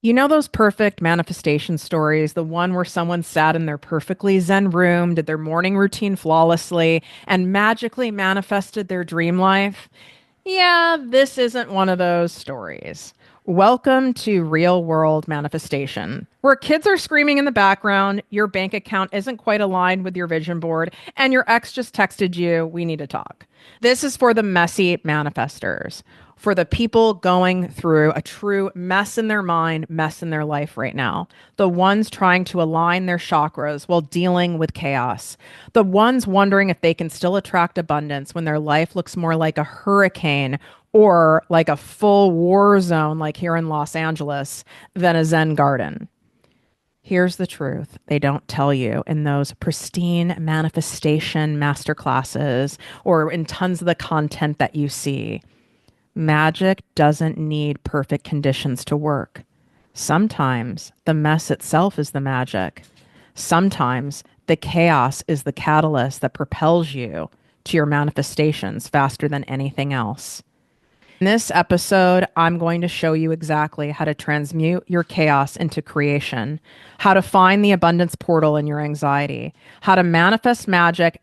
You know those perfect manifestation stories, the one where someone sat in their perfectly zen room, did their morning routine flawlessly, and magically manifested their dream life? Yeah, this isn't one of those stories. Welcome to real world manifestation, where kids are screaming in the background, your bank account isn't quite aligned with your vision board, and your ex just texted you, we need to talk. This is for the messy manifestors, for the people going through a true mess in their mind, mess in their life right now. The ones trying to align their chakras while dealing with chaos. The ones wondering if they can still attract abundance when their life looks more like a hurricane or like a full war zone, like here in Los Angeles, than a Zen garden. Here's the truth they don't tell you in those pristine manifestation masterclasses or in tons of the content that you see. Magic doesn't need perfect conditions to work. Sometimes the mess itself is the magic. Sometimes the chaos is the catalyst that propels you to your manifestations faster than anything else. In this episode, I'm going to show you exactly how to transmute your chaos into creation, how to find the abundance portal in your anxiety, how to manifest magic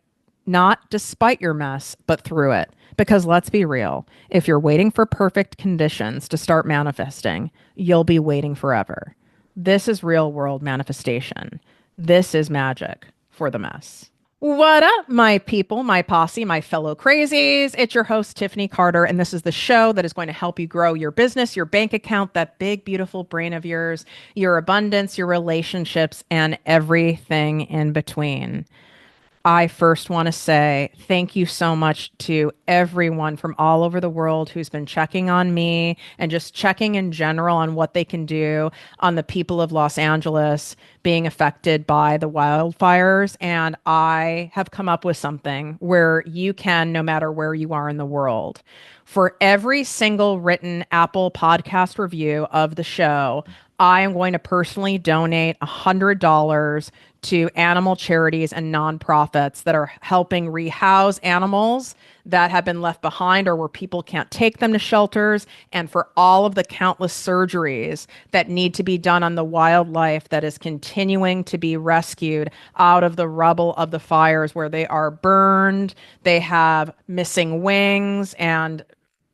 not despite your mess, but through it. Because let's be real, if you're waiting for perfect conditions to start manifesting, you'll be waiting forever. This is real world manifestation. This is magic for the mess. What up, my people, my posse, my fellow crazies? It's your host, Tiffany Carter, and this is the show that is going to help you grow your business, your bank account, that big, beautiful brain of yours, your abundance, your relationships, and everything in between. I first want to say thank you so much to everyone from all over the world who's been checking on me and just checking in general on what they can do on the people of Los Angeles being affected by the wildfires. And I have come up with something where you can, no matter where you are in the world, for every single written Apple podcast review of the show, I am going to personally donate $100 to animal charities and nonprofits that are helping rehouse animals that have been left behind or where people can't take them to shelters, and for all of the countless surgeries that need to be done on the wildlife that is continuing to be rescued out of the rubble of the fires where they are burned, they have missing wings, and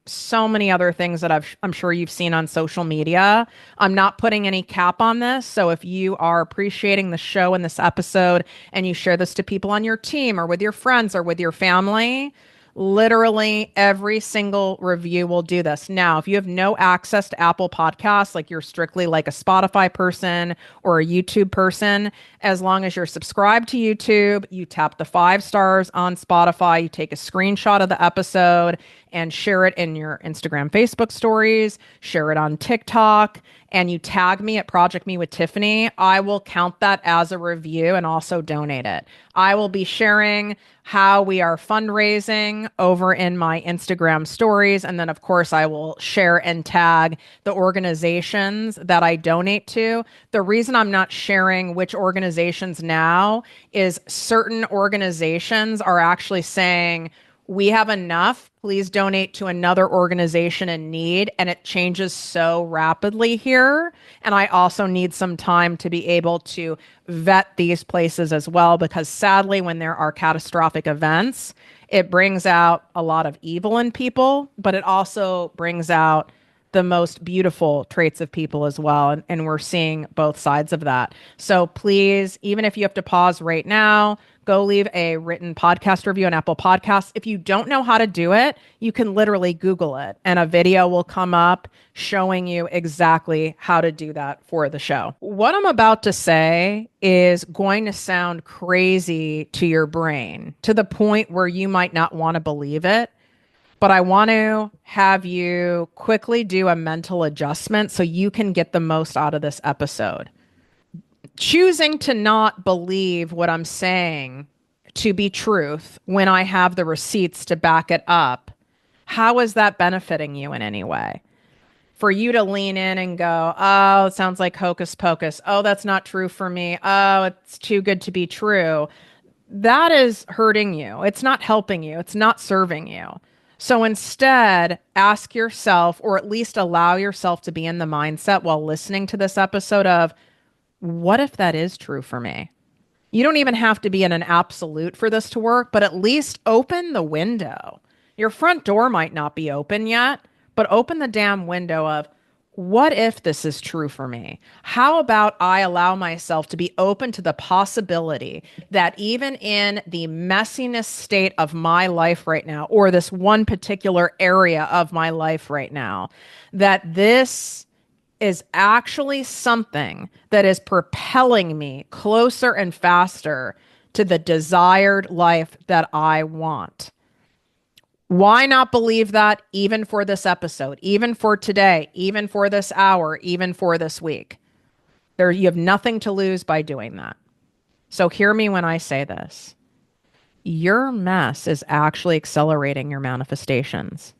so many other things that I'm sure you've seen on social media. I'm not putting any cap on this. So if you are appreciating the show in this episode and you share this to people on your team or with your friends or with your family, literally every single review will do this. Now, if you have no access to Apple Podcasts, like you're strictly like a Spotify person or a YouTube person, as long as you're subscribed to YouTube, you tap the 5 stars on Spotify, you take a screenshot of the episode and share it in your Instagram, Facebook stories, share it on TikTok, and you tag me at ProjectME with Tiffany, I will count that as a review and also donate it. I will be sharing how we are fundraising over in my Instagram stories. And then, of course, I will share and tag the organizations that I donate to. The reason I'm not sharing which organizations now is certain organizations are actually saying, we have enough. Please donate to another organization in need. And it changes so rapidly here. And I also need some time to be able to vet these places as well, because sadly, when there are catastrophic events, it brings out a lot of evil in people, but it also brings out the most beautiful traits of people as well. And we're seeing both sides of that. So please, even if you have to pause right now, go leave a written podcast review on Apple Podcasts. If you don't know how to do it, you can literally Google it and a video will come up showing you exactly how to do that for the show. What I'm about to say is going to sound crazy to your brain to the point where you might not want to believe it. But I want to have you quickly do a mental adjustment so you can get the most out of this episode. Choosing to not believe what I'm saying to be truth when I have the receipts to back it up, how is that benefiting you in any way? For you to lean in and go, oh, it sounds like hocus pocus. Oh, that's not true for me. Oh, it's too good to be true. That is hurting you. It's not helping you. It's not serving you. So instead, ask yourself, or at least allow yourself to be in the mindset while listening to this episode of, what if that is true for me? You don't even have to be in an absolute for this to work, but at least open the window. Your front door might not be open yet, but open the damn window of, what if this is true for me? How about I allow myself to be open to the possibility that even in the messiness state of my life right now, or this one particular area of my life right now, that this is actually something that is propelling me closer and faster to the desired life that I want. Why not believe that even for this episode, even for today, even for this hour, even for this week? You have nothing to lose by doing that. So hear me when I say this. Your mess is actually accelerating your manifestations.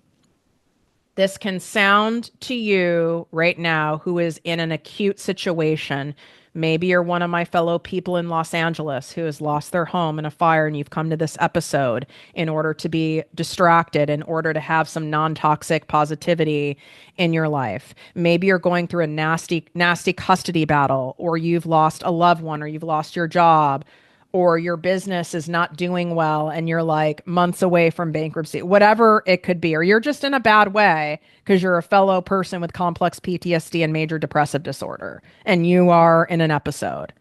This can sound to you right now who is in an acute situation. Maybe you're one of my fellow people in Los Angeles who has lost their home in a fire, and you've come to this episode in order to be distracted, in order to have some non-toxic positivity in your life. Maybe you're going through a nasty, nasty custody battle, or you've lost a loved one, or you've lost your job, or your business is not doing well and you're like months away from bankruptcy, whatever it could be, or you're just in a bad way because you're a fellow person with complex PTSD and major depressive disorder and you are in an episode.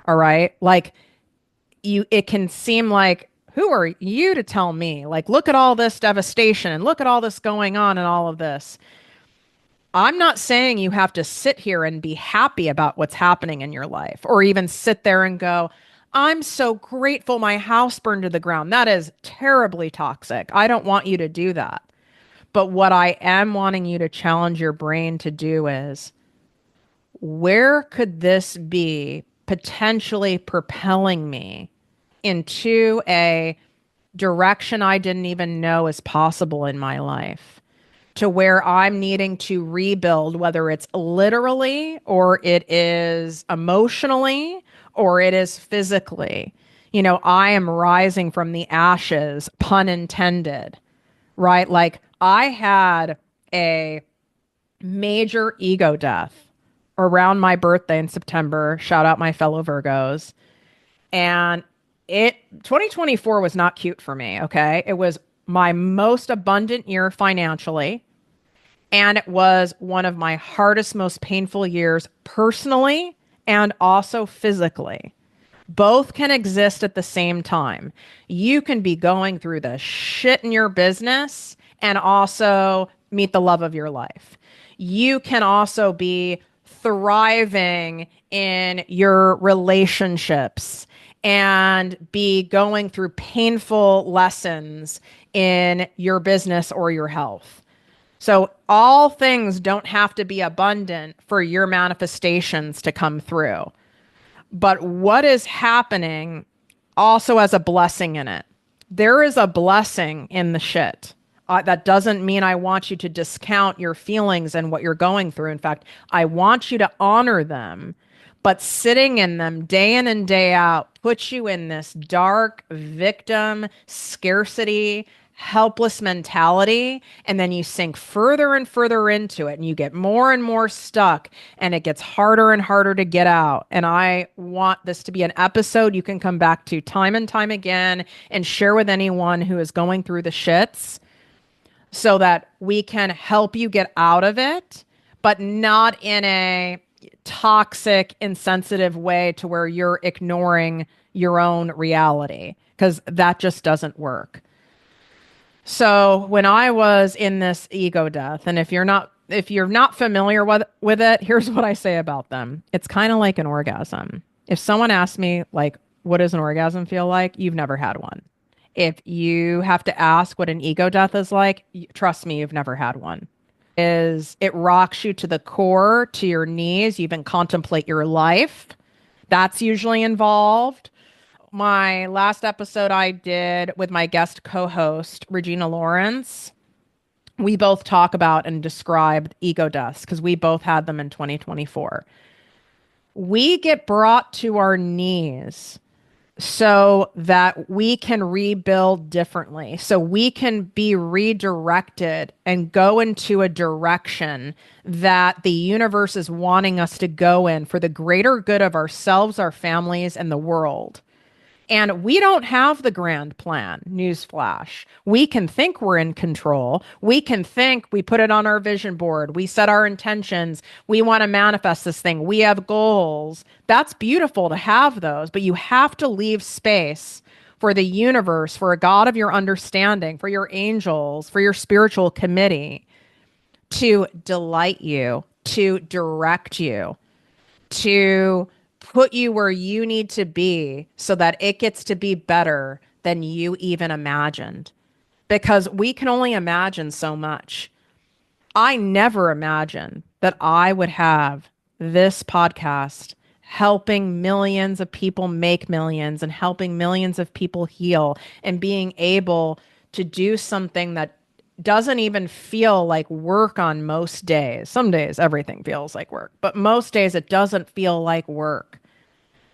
All right. Like it can seem like, who are you to tell me? Like, look at all this devastation and look at all this going on and all of this. I'm not saying you have to sit here and be happy about what's happening in your life, or even sit there and go, I'm so grateful my house burned to the ground. That is terribly toxic. I don't want you to do that. But what I am wanting you to challenge your brain to do is, where could this be potentially propelling me into a direction I didn't even know is possible in my life, to where I'm needing to rebuild, whether it's literally or it is emotionally or it is physically. You know, I am rising from the ashes, pun intended, right? Like I had a major ego death around my birthday in September. Shout out my fellow Virgos. And 2024 was not cute for me, okay? It was my most abundant year financially. And it was one of my hardest, most painful years personally and also physically. Both can exist at the same time. You can be going through the shit in your business and also meet the love of your life. You can also be thriving in your relationships and be going through painful lessons in your business or your health. So all things don't have to be abundant for your manifestations to come through. But what is happening also has a blessing in it. There is a blessing in the shit. That doesn't mean I want you to discount your feelings and what you're going through. In fact, I want you to honor them. But sitting in them day in and day out puts you in this dark victim, scarcity, helpless mentality. And then you sink further and further into it and you get more and more stuck and it gets harder and harder to get out. And I want this to be an episode you can come back to time and time again and share with anyone who is going through the shits so that we can help you get out of it, but not in a toxic, insensitive way to where you're ignoring your own reality, because that just doesn't work. So when I was in this ego death, and if you're not familiar with it, here's what I say about them. It's kind of like an orgasm. If someone asks me, like, what does an orgasm feel like? You've never had one. If you have to ask what an ego death is like, trust me, you've never had one. It rocks you to the core, to your knees. You even contemplate your life. That's usually involved. My last episode I did with my guest co-host, Regina Lawrence, we both talk about and describe ego deaths because we both had them in 2024. We get brought to our knees so that we can rebuild differently, so we can be redirected and go into a direction that the universe is wanting us to go in for the greater good of ourselves, our families, and the world. And we don't have the grand plan, newsflash. We can think we're in control. We can think we put it on our vision board. We set our intentions. We want to manifest this thing. We have goals. That's beautiful to have those, but you have to leave space for the universe, for a God of your understanding, for your angels, for your spiritual committee to delight you, to direct you, to put you where you need to be so that it gets to be better than you even imagined. Because we can only imagine so much. I never imagined that I would have this podcast helping millions of people make millions and helping millions of people heal and being able to do something that doesn't even feel like work on most days. Some days everything feels like work, but most days it doesn't feel like work.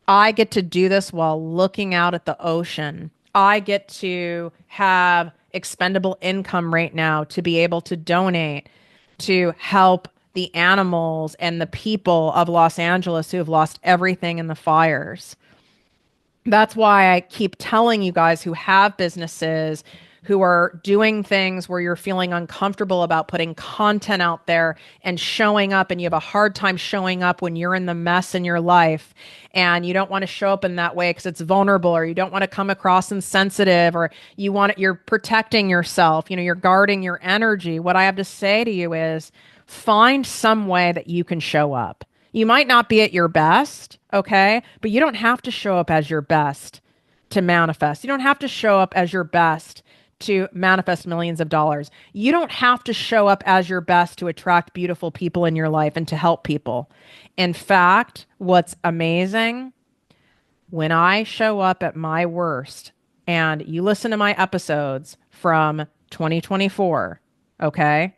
I get to do this while looking out at the ocean. I get to have expendable income right now to be able to donate to help the animals and the people of Los Angeles who have lost everything in the fires. That's why I keep telling you guys who have businesses, who are doing things where you're feeling uncomfortable about putting content out there and showing up, and you have a hard time showing up when you're in the mess in your life and you don't want to show up in that way because it's vulnerable, or you don't want to come across insensitive, or you're protecting yourself, you're guarding your energy. What I have to say to you is find some way that you can show up. You might not be at your best, okay? But you don't have to show up as your best to manifest. You don't have to show up as your best to manifest millions of dollars. You don't have to show up as your best to attract beautiful people in your life and to help people. In fact, what's amazing, when I show up at my worst, and you listen to my episodes from 2024, okay?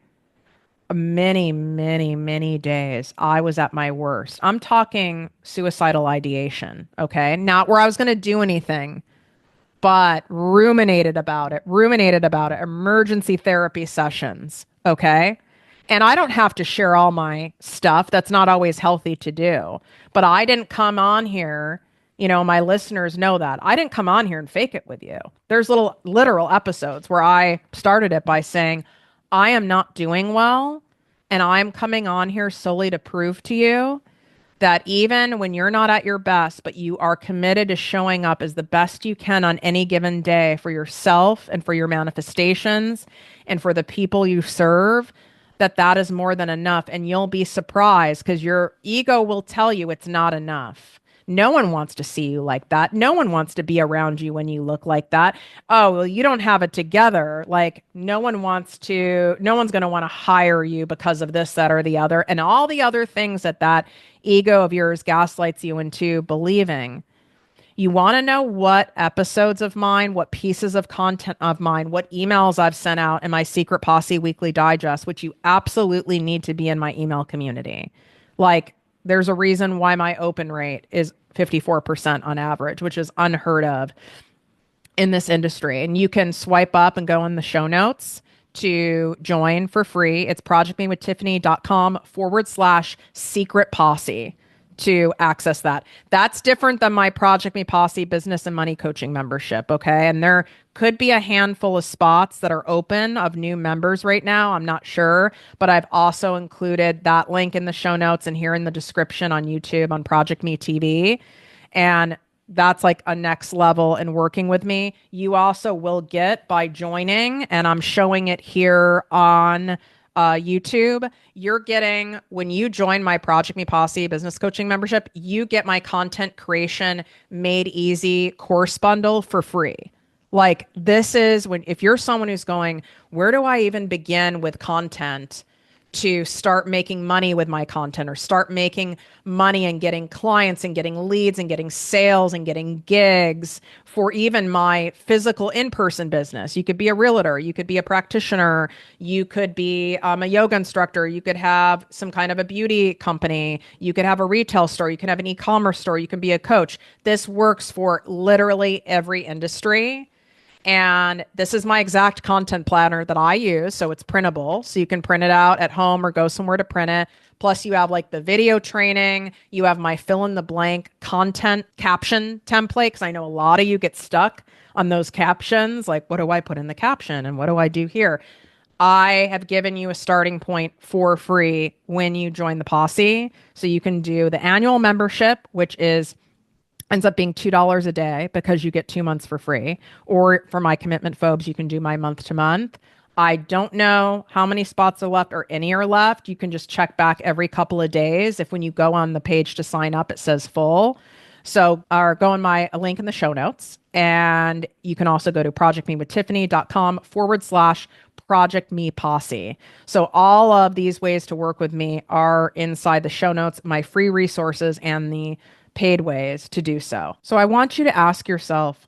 Many days I was at my worst. I'm talking suicidal ideation, okay? Not where I was going to do anything, but ruminated about it, emergency therapy sessions, okay? And I don't have to share all my stuff. That's not always healthy to do. But I didn't come on here, my listeners know that. I didn't come on here and fake it with you. There's little literal episodes where I started it by saying, I am not doing well, and I'm coming on here solely to prove to you that even when you're not at your best, but you are committed to showing up as the best you can on any given day for yourself and for your manifestations and for the people you serve, that is more than enough. And you'll be surprised because your ego will tell you it's not enough. No one wants to see you like that. No one wants to be around you when you look like that. Oh, well, you don't have it together. Like, no one's going to want to hire you because of this, that, or the other. And all the other things that ego of yours gaslights you into believing. You want to know what episodes of mine, what pieces of content of mine, what emails I've sent out in my Secret Posse Weekly Digest, which you absolutely need to be in my email community. Like, there's a reason why my open rate is 54% on average, which is unheard of in this industry. And you can swipe up and go in the show notes to join for free. It's projectmewithtiffany.com/secret posse to access that. That's different than my Project Me Posse business and money coaching membership. Okay. And there could be a handful of spots that are open of new members right now. I'm not sure, but I've also included that link in the show notes and here in the description on YouTube on Project Me TV. And that's like a next level in working with me. You also will get by joining, and I'm showing it here on YouTube. You're getting, when you join my Project Me Posse business coaching membership, you get my content creation made easy course bundle for free. Like, this is if you're someone who's going, where do I even begin with content to start making money with my content or start making money and getting clients and getting leads and getting sales and getting gigs for even my physical in-person business. You could be a realtor, you could be a practitioner, you could be a yoga instructor, you could have some kind of a beauty company, you could have a retail store, you can have an e-commerce store, you can be a coach. This works for literally every industry. And this is my exact content planner that I use. So it's printable. So you can print it out at home or go somewhere to print it. Plus, you have like the video training. You have my fill in the blank content caption template. Because I know a lot of you get stuck on those captions. Like, what do I put in the caption? And what do I do here? I have given you a starting point for free when you join the posse. So you can do the annual membership, which is ends up being $2 a day because you get 2 months for free. Or for my commitment phobes, you can do my month to month. I don't know how many spots are left or any are left. You can just check back every couple of days. If when you go on the page to sign up, it says full. So go on my a link in the show notes. And you can also go to projectmewithttiffany.com/Project Posse. So all of these ways to work with me are inside the show notes, my free resources, and the paid ways to do so. So I want you to ask yourself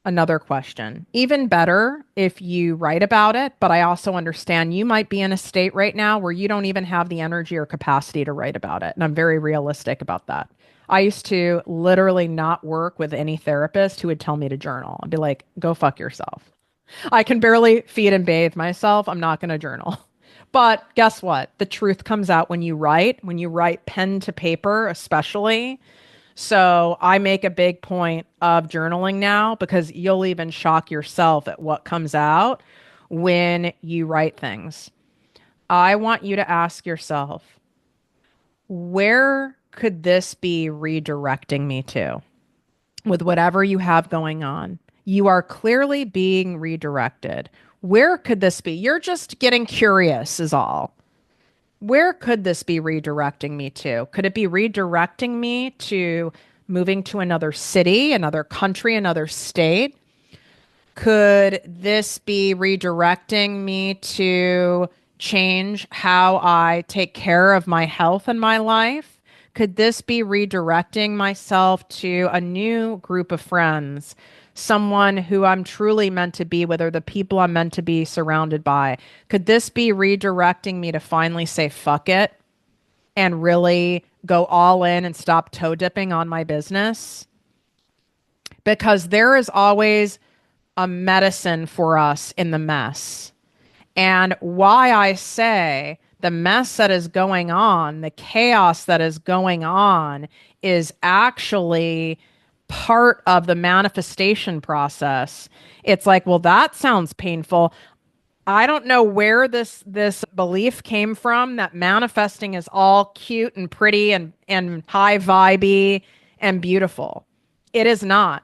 another question. Even better if you write about it, but I also understand you might be in a state right now where you don't even have the energy or capacity to write about it. And I'm very realistic about that. I used to literally not work with any therapist who would tell me to journal. I'd be like, go fuck yourself. I can barely feed and bathe myself. I'm not going to journal. But guess what? The truth comes out when you write pen to paper, especially. So I make a big point of journaling now because you'll even shock yourself at what comes out when you write things. I want you to ask yourself, where could this be redirecting me to with whatever you have going on? You are clearly being redirected. Where could this be? You're just getting curious, is all. Where could this be redirecting me to? Could it be redirecting me to moving to another city, another country, another state? Could this be redirecting me to change how I take care of my health and my life? Could this be redirecting myself to a new group of friends? Someone who I'm truly meant to be with, or the people I'm meant to be surrounded by? Could this be redirecting me to finally say fuck it and really go all in and stop toe dipping on my business? Because there is always a medicine for us in the mess. And why I say the mess that is going on, the chaos that is going on, is actually part of the manifestation process. It's like, well, that sounds painful. I don't know where this belief came from that manifesting is all cute and pretty and high vibey and beautiful. It is not.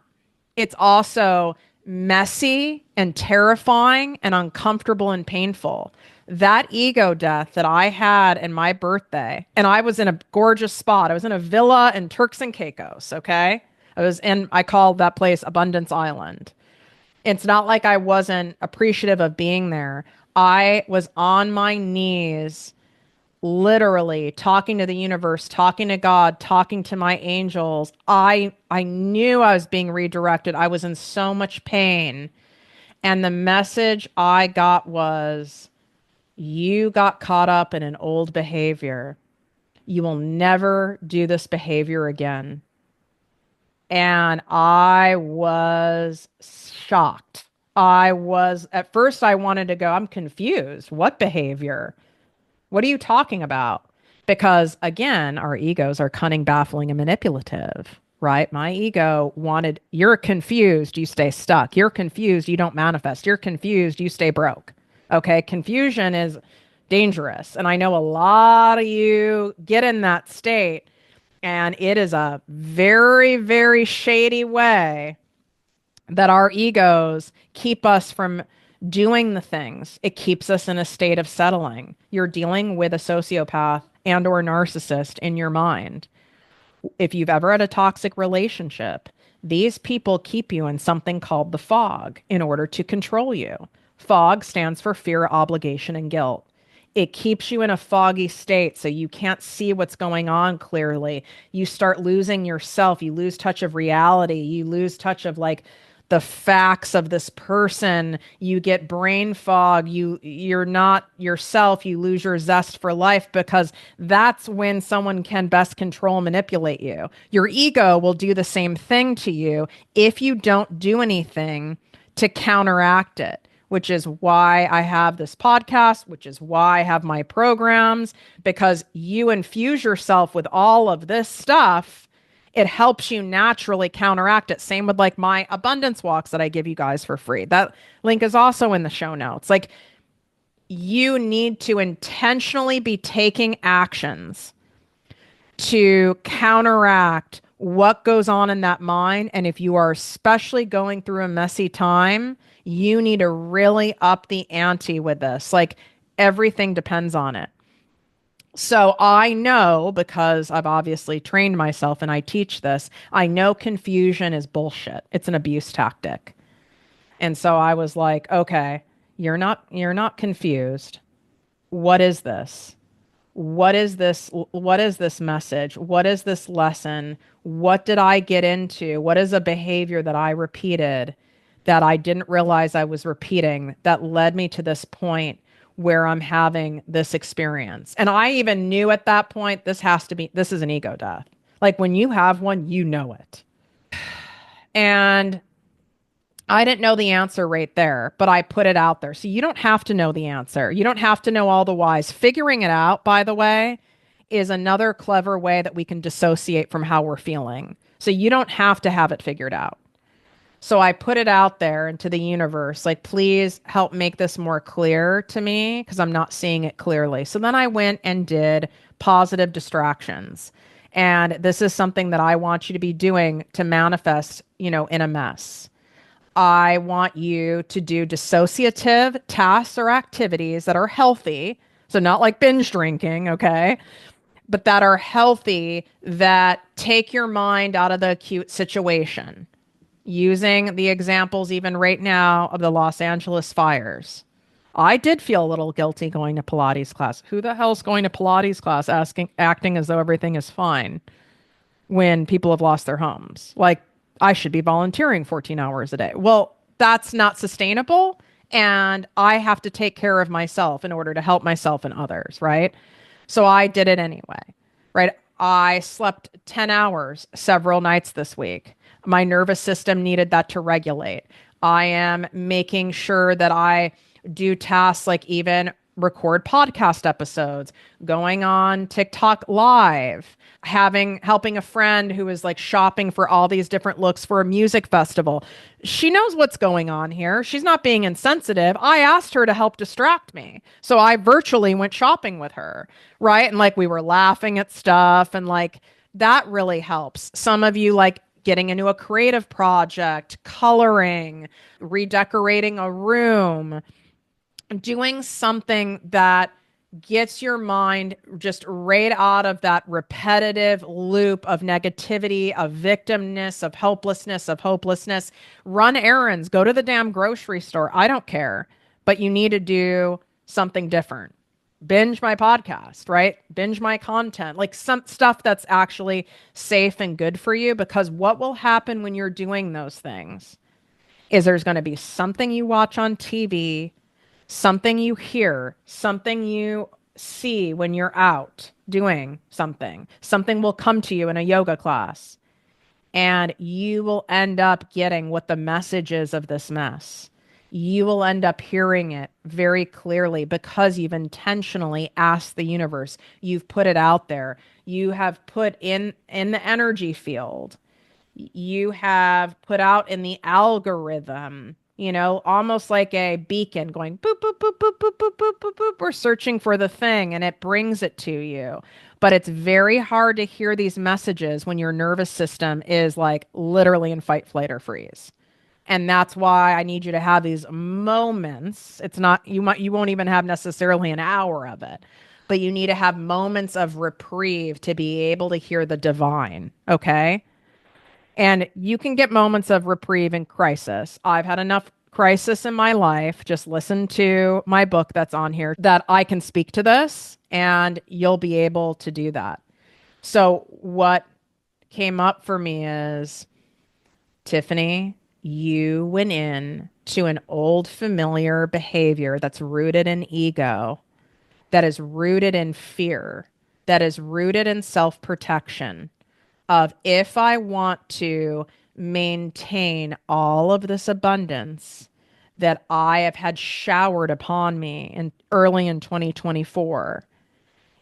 It's also messy and terrifying and uncomfortable and painful. That ego death that I had in my birthday, and I was in a gorgeous spot. I was in a villa in Turks and Caicos, okay? I called that place Abundance Island. It's not like I wasn't appreciative of being there. I was on my knees, literally talking to the universe, talking to God, talking to my angels. I knew I was being redirected. I was in so much pain. And the message I got was, you got caught up in an old behavior. You will never do this behavior again. And I was shocked. At first I wanted to go, I'm confused. What behavior? What are you talking about? Because again, our egos are cunning, baffling, and manipulative, right? My ego wanted, you're confused, you stay stuck. You're confused, you don't manifest. You're confused, you stay broke. Okay. Confusion is dangerous. And I know a lot of you get in that state. And it is a very, very shady way that our egos keep us from doing the things. It keeps us in a state of settling. You're dealing with a sociopath and or narcissist in your mind. If you've ever had a toxic relationship, these people keep you in something called the fog in order to control you. Fog stands for fear, obligation, and guilt. It keeps you in a foggy state so you can't see what's going on clearly. You start losing yourself. You lose touch of reality. You lose touch of like the facts of this person. You get brain fog. You're not yourself. You lose your zest for life because that's when someone can best control and manipulate you. Your ego will do the same thing to you if you don't do anything to counteract it, which is why I have this podcast, which is why I have my programs, because you infuse yourself with all of this stuff. It helps you naturally counteract it. Same with like my abundance walks that I give you guys for free. That link is also in the show notes. Like, you need to intentionally be taking actions to counteract what goes on in that mind. And if you are especially going through a messy time, you need to really up the ante with this. Like, everything depends on it. So I know, because I've obviously trained myself and I teach this, I know confusion is bullshit. It's an abuse tactic. And so I was like, okay, you're not confused. What is this? What is this message? What is this lesson? What did I get into? What is a behavior that I repeated that I didn't realize I was repeating that led me to this point where I'm having this experience? And I even knew at that point, this is an ego death. Like, when you have one, you know it. And I didn't know the answer right there, but I put it out there. So you don't have to know the answer. You don't have to know all the whys. Figuring it out, by the way, is another clever way that we can dissociate from how we're feeling. So you don't have to have it figured out. So I put it out there into the universe, like, please help make this more clear to me because I'm not seeing it clearly. So then I went and did positive distractions. And this is something that I want you to be doing to manifest, in a mess. I want you to do dissociative tasks or activities that are healthy. So, not like binge drinking, okay? But that are healthy, that take your mind out of the acute situation. Using the examples, even right now, of the Los Angeles fires. I did feel a little guilty going to Pilates class. Who the hell's going to Pilates class acting as though everything is fine when people have lost their homes? Like, I should be volunteering 14 hours a day. Well, that's not sustainable. And I have to take care of myself in order to help myself and others, right? So I did it anyway, right? I slept 10 hours several nights this week. My nervous system needed that to regulate. I am making sure that I do tasks like even record podcast episodes, going on TikTok live, helping a friend who is like shopping for all these different looks for a music festival. She knows what's going on here. She's not being insensitive. I asked her to help distract me. So I virtually went shopping with her, right? And like, we were laughing at stuff, and like, that really helps. Some of you like getting into a creative project, coloring, redecorating a room, doing something that gets your mind just right out of that repetitive loop of negativity, of victimness, of helplessness, of hopelessness. Run errands, go to the damn grocery store. I don't care, but you need to do something different. Binge my podcast, right? Binge my content, like some stuff that's actually safe and good for you, because what will happen when you're doing those things is there's going to be something you watch on TV, something you hear, something you see when you're out doing something. Something will come to you in a yoga class, and you will end up getting what the message is of this mess. You will end up hearing it very clearly because you've intentionally asked the universe. You've put it out there. You have put in the energy field. You have put out in the algorithm, almost like a beacon going boop, boop, boop, boop, boop, boop, boop, boop, boop. We're searching for the thing and it brings it to you. But it's very hard to hear these messages when your nervous system is like literally in fight, flight, or freeze. And that's why I need you to have these moments. It's not, you won't even have necessarily an hour of it, but you need to have moments of reprieve to be able to hear the divine. Okay. And you can get moments of reprieve in crisis. I've had enough crisis in my life, just listen to my book that's on here that I can speak to this and you'll be able to do that. So, what came up for me is Tiffany, you went in to an old familiar behavior that's rooted in ego, that is rooted in fear, that is rooted in self protection. Of if I want to maintain all of this abundance that I have had showered upon me in early in 2024,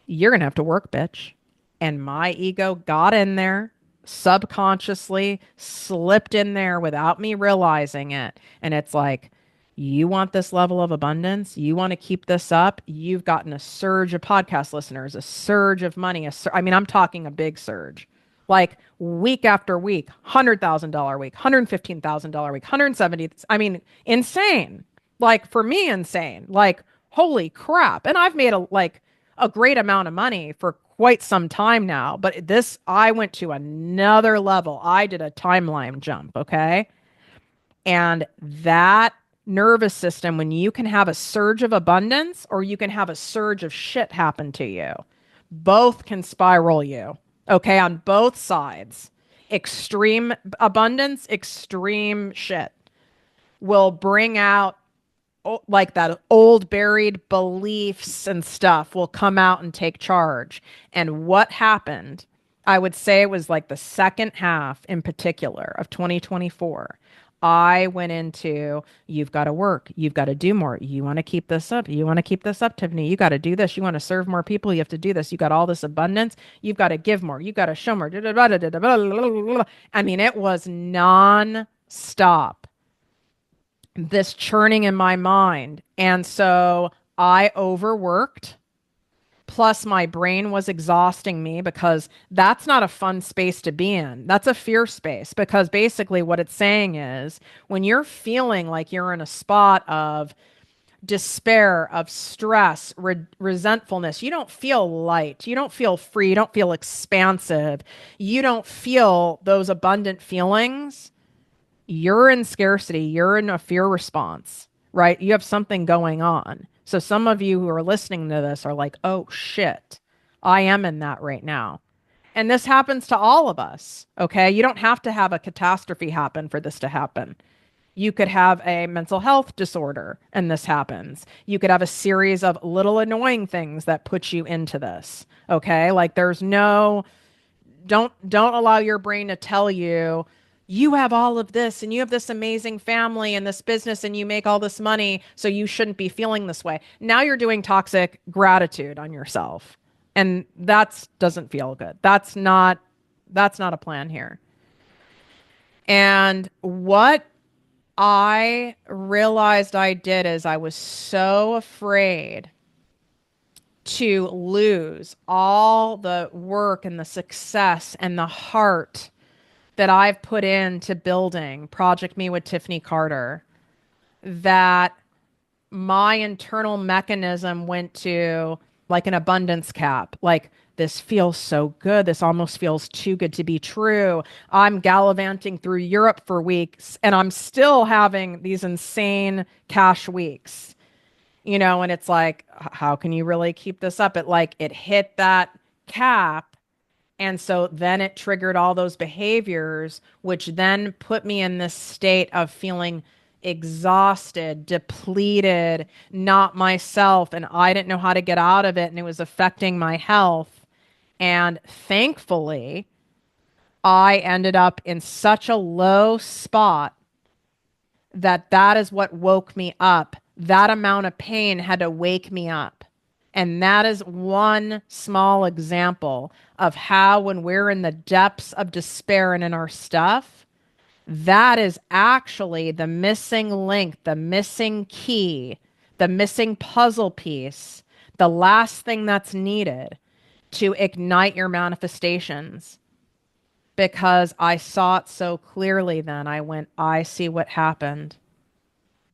you're going to have to work, bitch. And my ego got in there, subconsciously slipped in there without me realizing it. And it's like, you want this level of abundance? You want to keep this up? You've gotten a surge of podcast listeners, a surge of money. I mean, I'm talking a big surge. Like week after week, $100,000 week, $115,000 week, 170. I mean, insane. Like for me, insane. Like, holy crap. And I've made a great amount of money for quite some time now, but this, I went to another level. I did a timeline jump, okay? And that nervous system, when you can have a surge of abundance or you can have a surge of shit happen to you, both can spiral you, okay? On both sides. Extreme abundance, extreme shit will bring out like that old buried beliefs and stuff will come out and take charge. And what happened, I would say it was like the second half in particular of 2024. I went into, you've got to work. You've got to do more. You want to keep this up. You want to keep this up, Tiffany. You got to do this. You want to serve more people. You have to do this. You got all this abundance. You've got to give more. You got to show more. I mean, it was non-stop, this churning in my mind. And so I overworked. Plus, my brain was exhausting me because that's not a fun space to be in. That's a fear space because basically what it's saying is when you're feeling like you're in a spot of despair, of stress, resentfulness, you don't feel light. You don't feel free. You don't feel expansive. You don't feel those abundant feelings. You're in scarcity. You're in a fear response, right? You have something going on. So some of you who are listening to this are like, oh shit, I am in that right now. And this happens to all of us, okay? You don't have to have a catastrophe happen for this to happen. You could have a mental health disorder and this happens. You could have a series of little annoying things that put you into this, okay? Like there's no, don't allow your brain to tell you, you have all of this and you have this amazing family and this business and you make all this money, so you shouldn't be feeling this way. Now you're doing toxic gratitude on yourself. And that doesn't feel good. That's not a plan here. And what I realized I did is I was so afraid to lose all the work and the success and the heart that I've put into building ProjectME with Tiffany Carter, that my internal mechanism went to like an abundance cap. Like, this feels so good. This almost feels too good to be true. I'm gallivanting through Europe for weeks and I'm still having these insane cash weeks, you know, and it's like, how can you really keep this up? It hit that cap. And so then it triggered all those behaviors, which then put me in this state of feeling exhausted, depleted, not myself. And I didn't know how to get out of it. And it was affecting my health. And thankfully, I ended up in such a low spot that is what woke me up. That amount of pain had to wake me up. And that is one small example of how when we're in the depths of despair and in our stuff, that is actually the missing link, the missing key, the missing puzzle piece, the last thing that's needed to ignite your manifestations. Because I saw it so clearly then, I went, I see what happened.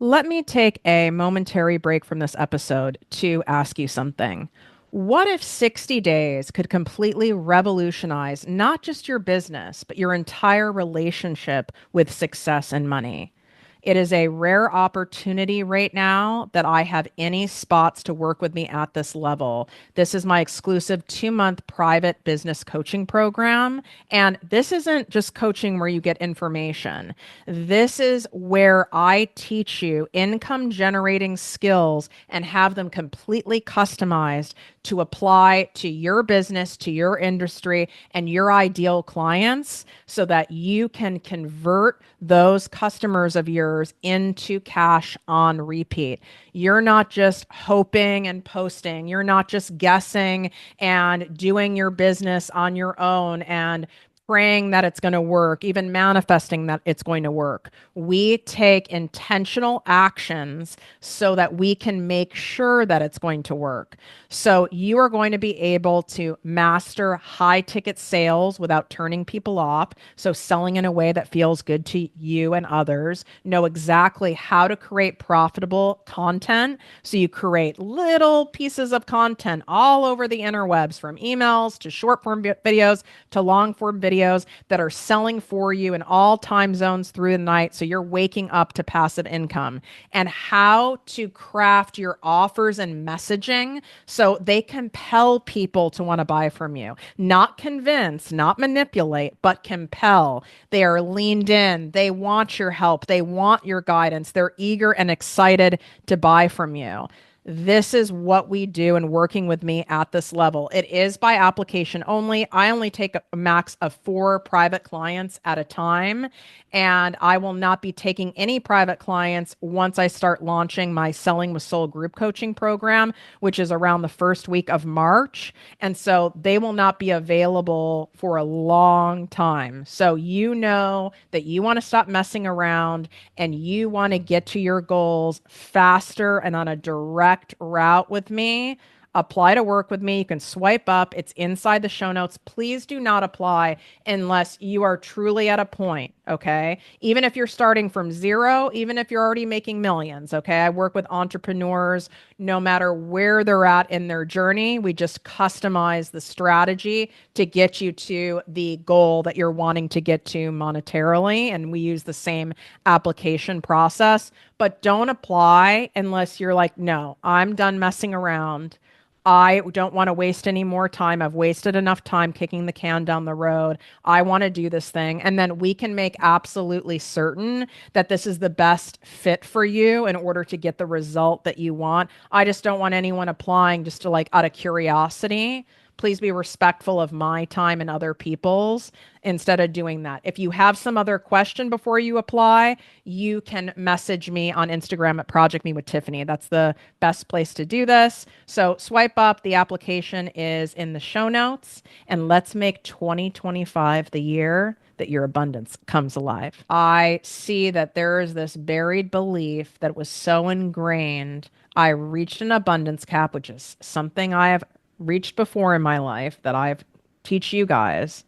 Let me take a momentary break from this episode to ask you something. What if 60 days could completely revolutionize not just your business, but your entire relationship with success and money? It is a rare opportunity right now that I have any spots to work with me at this level. This is my exclusive 2-month private business coaching program. And this isn't just coaching where you get information. This is where I teach you income generating skills and have them completely customized to apply to your business, to your industry, and your ideal clients so that you can convert those customers of yours into cash on repeat. You're not just hoping and posting. You're not just guessing and doing your business on your own and praying that it's going to work, even manifesting that it's going to work. We take intentional actions so that we can make sure that it's going to work. So you are going to be able to master high ticket sales without turning people off. So selling in a way that feels good to you and others. Know exactly how to create profitable content. So you create little pieces of content all over the interwebs, from emails to short form videos to long form videos that are selling for you in all time zones through the night. So you're waking up to passive income, and how to craft your offers and messaging so they compel people to want to buy from you. Not convince, not manipulate, but compel. They are leaned in. They want your help. They want your guidance. They're eager and excited to buy from you. This is what we do in working with me at this level. It is by application only. I only take a max of 4 private clients at a time, and I will not be taking any private clients once I start launching my Selling with Soul group coaching program, which is around the first week of March. And so they will not be available for a long time. So you know that you want to stop messing around and you want to get to your goals faster and on a direct route with me. Apply to work with me. You can swipe up. It's inside the show notes. Please do not apply unless you are truly at a point, okay? Even if you're starting from zero, even if you're already making millions, okay? I work with entrepreneurs no matter where they're at in their journey. We just customize the strategy to get you to the goal that you're wanting to get to monetarily, and we use the same application process. But don't apply unless you're like, no, I'm done messing around. I don't want to waste any more time. I've wasted enough time kicking the can down the road. I want to do this thing. And then we can make absolutely certain that this is the best fit for you in order to get the result that you want. I just don't want anyone applying just to, like, out of curiosity. Please be respectful of my time and other people's instead of doing that. If you have some other question before you apply, you can message me on Instagram at ProjectME with Tiffany. That's the best place to do this. So swipe up. The application is in the show notes, and let's make 2025 the year that your abundance comes alive. I see that there is this buried belief that was so ingrained. I reached an abundance cap, which is something I have reached before in my life that I've teach you guys.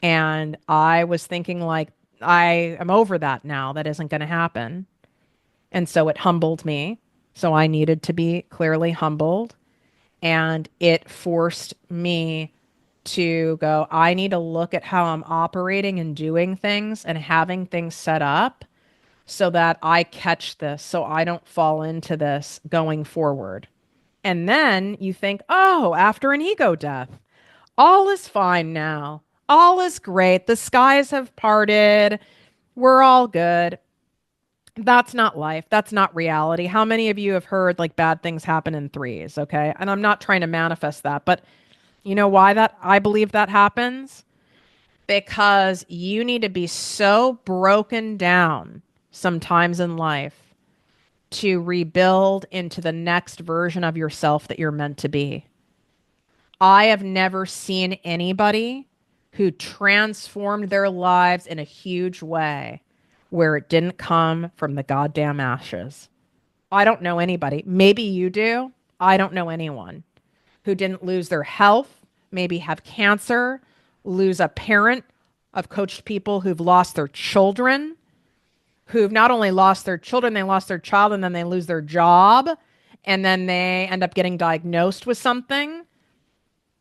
And I was thinking, like, I am over that now. That isn't going to happen. And so it humbled me. So I needed to be clearly humbled. And it forced me to go, I need to look at how I'm operating and doing things and having things set up so that I catch this, so I don't fall into this going forward. And then you think, oh, after an ego death, all is fine now. All is great. The skies have parted. We're all good. That's not life. That's not reality. How many of you have heard, like, bad things happen in threes? Okay. And I'm not trying to manifest that, but you know why that I believe that happens? Because you need to be so broken down sometimes in life to rebuild into the next version of yourself that you're meant to be. I have never seen anybody who transformed their lives in a huge way where it didn't come from the goddamn ashes. I don't know anybody. Maybe you do. I don't know anyone who didn't lose their health, maybe have cancer, lose a parent. I've coached people who've lost their children, who've not only lost their children, they lost their child, and then they lose their job, and then they end up getting diagnosed with something.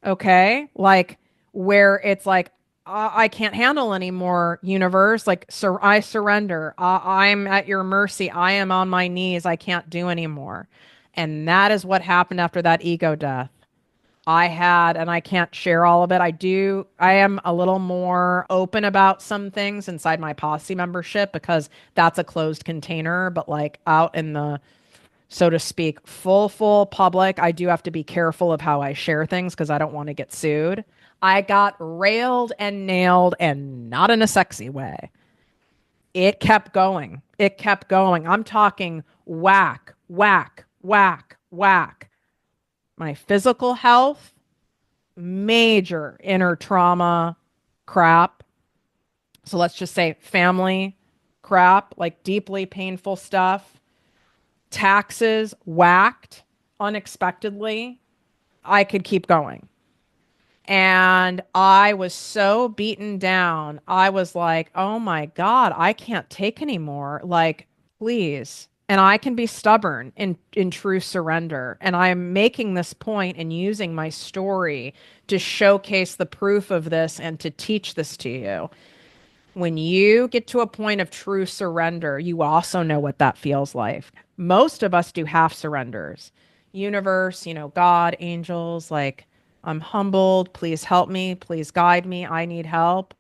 Okay. Like, where it's like, I can't handle anymore, universe. Like, I surrender. I'm at your mercy. I am on my knees. I can't do anymore. And that is what happened after that ego death. And I can't share all of it. I am a little more open about some things inside my posse membership because that's a closed container. But like out in the, so to speak, full public, I do have to be careful of how I share things because I don't want to get sued. I got railed and nailed, and not in a sexy way. It kept going. It kept going. I'm talking whack, whack, whack, whack. My physical health, major inner trauma crap. So let's just say family crap, like deeply painful stuff. Taxes whacked unexpectedly. I could keep going. And I was so beaten down. I was like, oh my God, I can't take anymore. Like, please. And I can be stubborn in true surrender. And I am making this point and using my story to showcase the proof of this and to teach this to you. When you get to a point of true surrender, you also know what that feels like. Most of us do half surrenders. Universe, God, angels, like, I'm humbled. Please help me. Please guide me. I need help.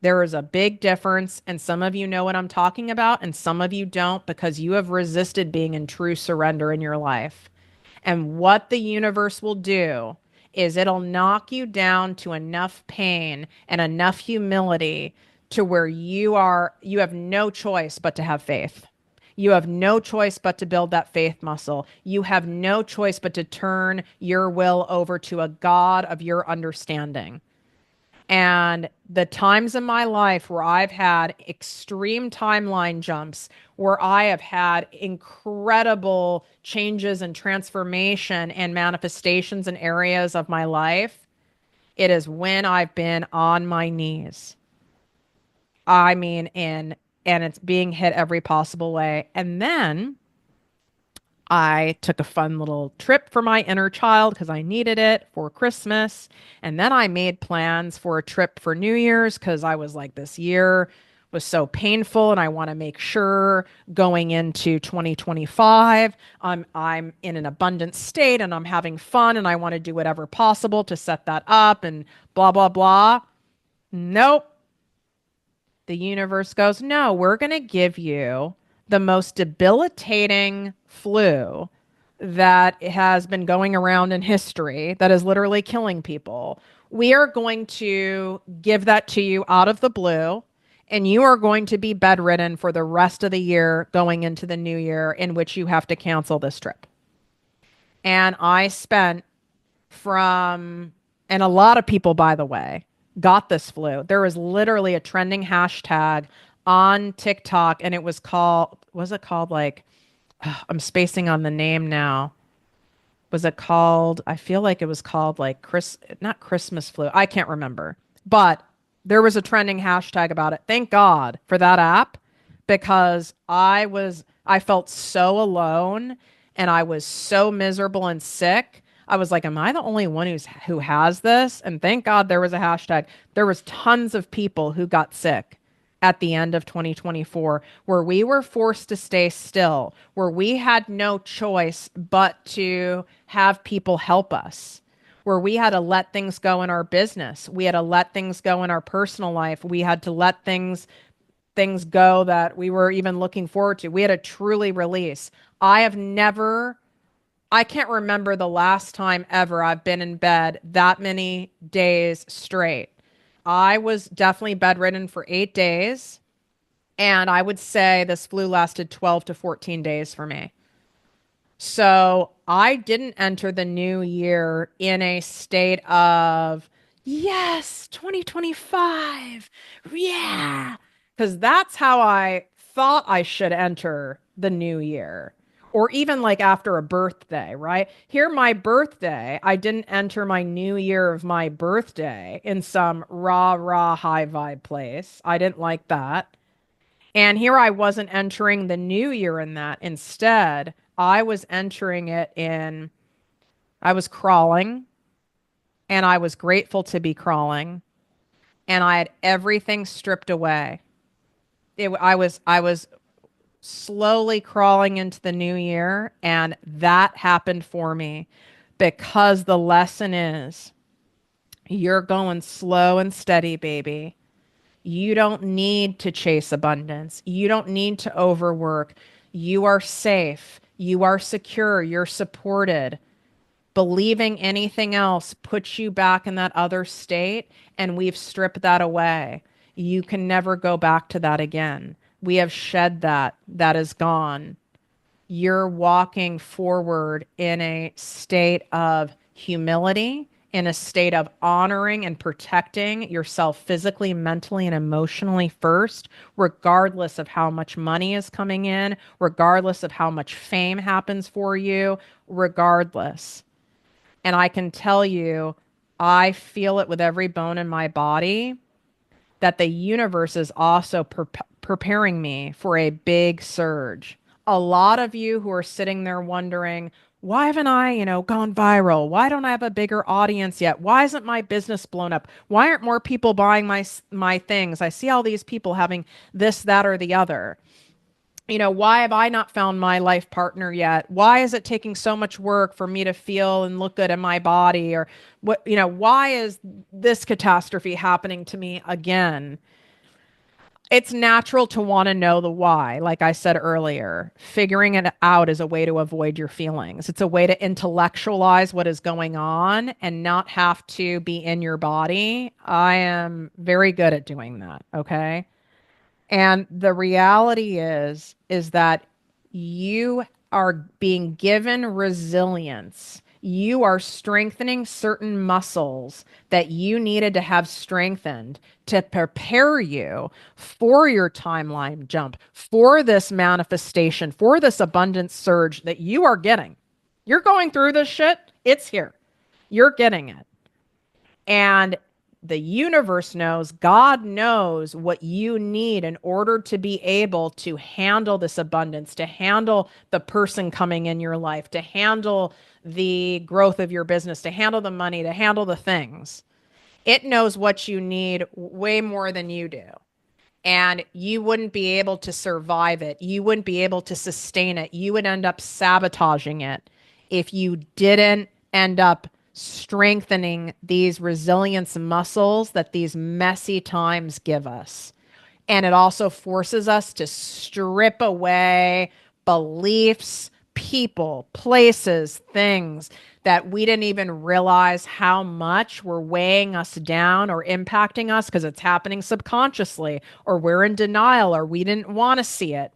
There is a big difference. And some of you know what I'm talking about, and some of you don't because you have resisted being in true surrender in your life. And what the universe will do is it'll knock you down to enough pain and enough humility to where you have no choice but to have faith. You have no choice but to build that faith muscle. You have no choice but to turn your will over to a God of your understanding. And the times in my life where I've had extreme timeline jumps, where I have had incredible changes and transformation and manifestations in areas of my life, it is when I've been on my knees. I mean, and it's being hit every possible way. And then I took a fun little trip for my inner child because I needed it for Christmas. And then I made plans for a trip for New Year's because I was like, this year was so painful and I want to make sure going into 2025 I'm in an abundant state and I'm having fun and I want to do whatever possible to set that up and blah blah blah. Nope. The universe goes, no, we're going to give you the most debilitating flu that has been going around in history that is literally killing people. We are going to give that to you out of the blue, and you are going to be bedridden for the rest of the year going into the new year, in which you have to cancel this trip. And I spent and a lot of people, by the way, got this flu. There was literally a trending hashtag on TikTok, and was it called like, I'm spacing on the name now. Was it called, I feel like it was called like not Christmas flu. I can't remember. But there was a trending hashtag about it. Thank God for that app because I felt so alone and I was so miserable and sick. I was like, am I the only one who has this? And thank God there was a hashtag. There was tons of people who got sick at the end of 2024 where we were forced to stay still, where we had no choice but to have people help us, where we had to let things go in our business. We had to let things go in our personal life. We had to let things go that we were even looking forward to. We had to truly release. I can't remember the last time ever I've been in bed that many days straight. I was definitely bedridden for 8 days. And I would say this flu lasted 12 to 14 days for me. So I didn't enter the new year in a state of, yes, 2025. Yeah. Because that's how I thought I should enter the new year. Or even like after a birthday, right? Here, my birthday, I didn't enter my new year of my birthday in some rah, high vibe place. I didn't like that. And here I wasn't entering the new year in that. Instead, I was entering it I was crawling and I was grateful to be crawling. and I had everything stripped away. I was slowly crawling into the new year, and that happened for me because the lesson is you're going slow and steady, baby. You don't need to chase abundance. You don't need to overwork. You are safe. You are secure. You're supported. Believing anything else puts you back in that other state, and we've stripped that away. You can never go back to that again. We have shed that. That is gone. You're walking forward in a state of humility, in a state of honoring and protecting yourself physically, mentally, and emotionally first, regardless of how much money is coming in, regardless of how much fame happens for you, regardless. And I can tell you, I feel it with every bone in my body that the universe is also preparing me for a big surge. A lot of you who are sitting there wondering, why haven't I, gone viral? Why don't I have a bigger audience yet? Why isn't my business blown up? Why aren't more people buying my things? I see all these people having this, that, or the other. Why have I not found my life partner yet? Why is it taking so much work for me to feel and look good in my body? Or why is this catastrophe happening to me again? It's natural to want to know the why. Like I said earlier, figuring it out is a way to avoid your feelings. It's a way to intellectualize what is going on and not have to be in your body. I am very good at doing that. Okay. And the reality is that you are being given resilience. You are strengthening certain muscles that you needed to have strengthened to prepare you for your timeline jump, for this manifestation, for this abundance surge that you are getting. You're going through this shit. It's here. You're getting it. And the universe knows, God knows what you need in order to be able to handle this abundance, to handle the person coming in your life, to handle the growth of your business, to handle the money, to handle the things. It knows what you need way more than you do. And you wouldn't be able to survive it. You wouldn't be able to sustain it. You would end up sabotaging it if you didn't end up strengthening these resilience muscles that these messy times give us. And it also forces us to strip away beliefs, people, places, things that we didn't even realize how much were weighing us down or impacting us because it's happening subconsciously, or we're in denial, or we didn't want to see it.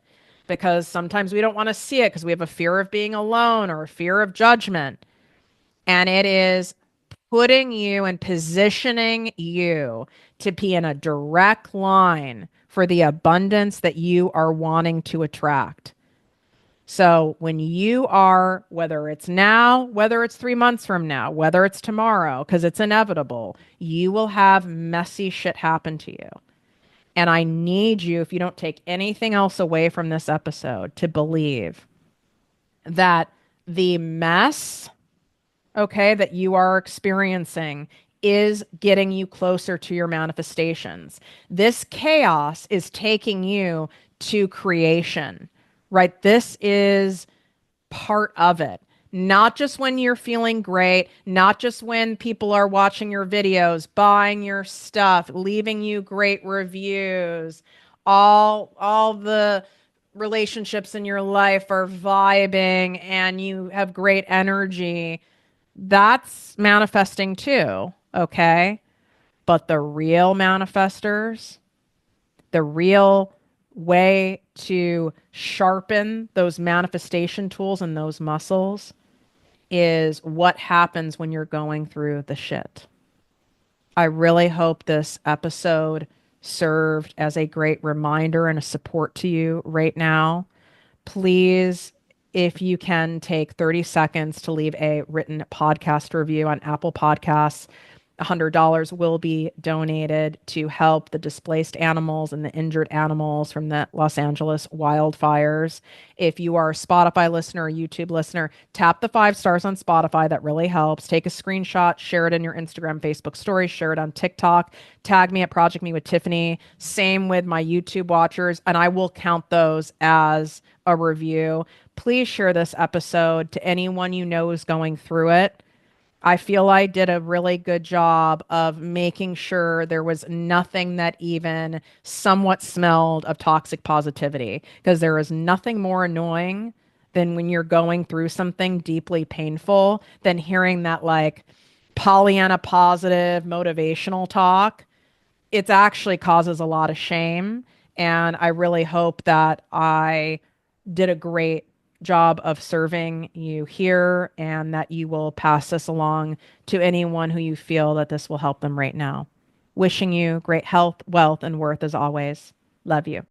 Because sometimes we don't want to see it because we have a fear of being alone or a fear of judgment. And it is putting you and positioning you to be in a direct line for the abundance that you are wanting to attract. So when you are, whether it's now, whether it's 3 months from now, whether it's tomorrow, because it's inevitable, you will have messy shit happen to you. And I need you, if you don't take anything else away from this episode, to believe that the mess, okay, that you are experiencing is getting you closer to your manifestations. This chaos is taking you to creation, right? This is part of it. Not just when you're feeling great, not just when people are watching your videos, buying your stuff, leaving you great reviews, all the relationships in your life are vibing and you have great energy. That's manifesting too, okay? But the real manifestors, the real way to sharpen those manifestation tools and those muscles is what happens when you're going through the shit. I really hope this episode served as a great reminder and a support to you right now. Please, if you can, take 30 seconds to leave a written podcast review on Apple Podcasts. $100 will be donated to help the displaced animals and the injured animals from the Los Angeles wildfires. If you are a Spotify listener or YouTube listener, tap the 5 stars on Spotify. That really helps. Take a screenshot, share it in your Instagram, Facebook stories, share it on TikTok, tag me at Project Me with Tiffany. Same with my YouTube watchers, and I will count those as a review. Please share this episode to anyone you know is going through it. I feel I did a really good job of making sure there was nothing that even somewhat smelled of toxic positivity, because there is nothing more annoying than when you're going through something deeply painful than hearing that like Pollyanna positive motivational talk. It actually causes a lot of shame. And I really hope that I did a great job of serving you here and that you will pass this along to anyone who you feel that this will help them right now. Wishing you great health, wealth, and worth as always. Love you.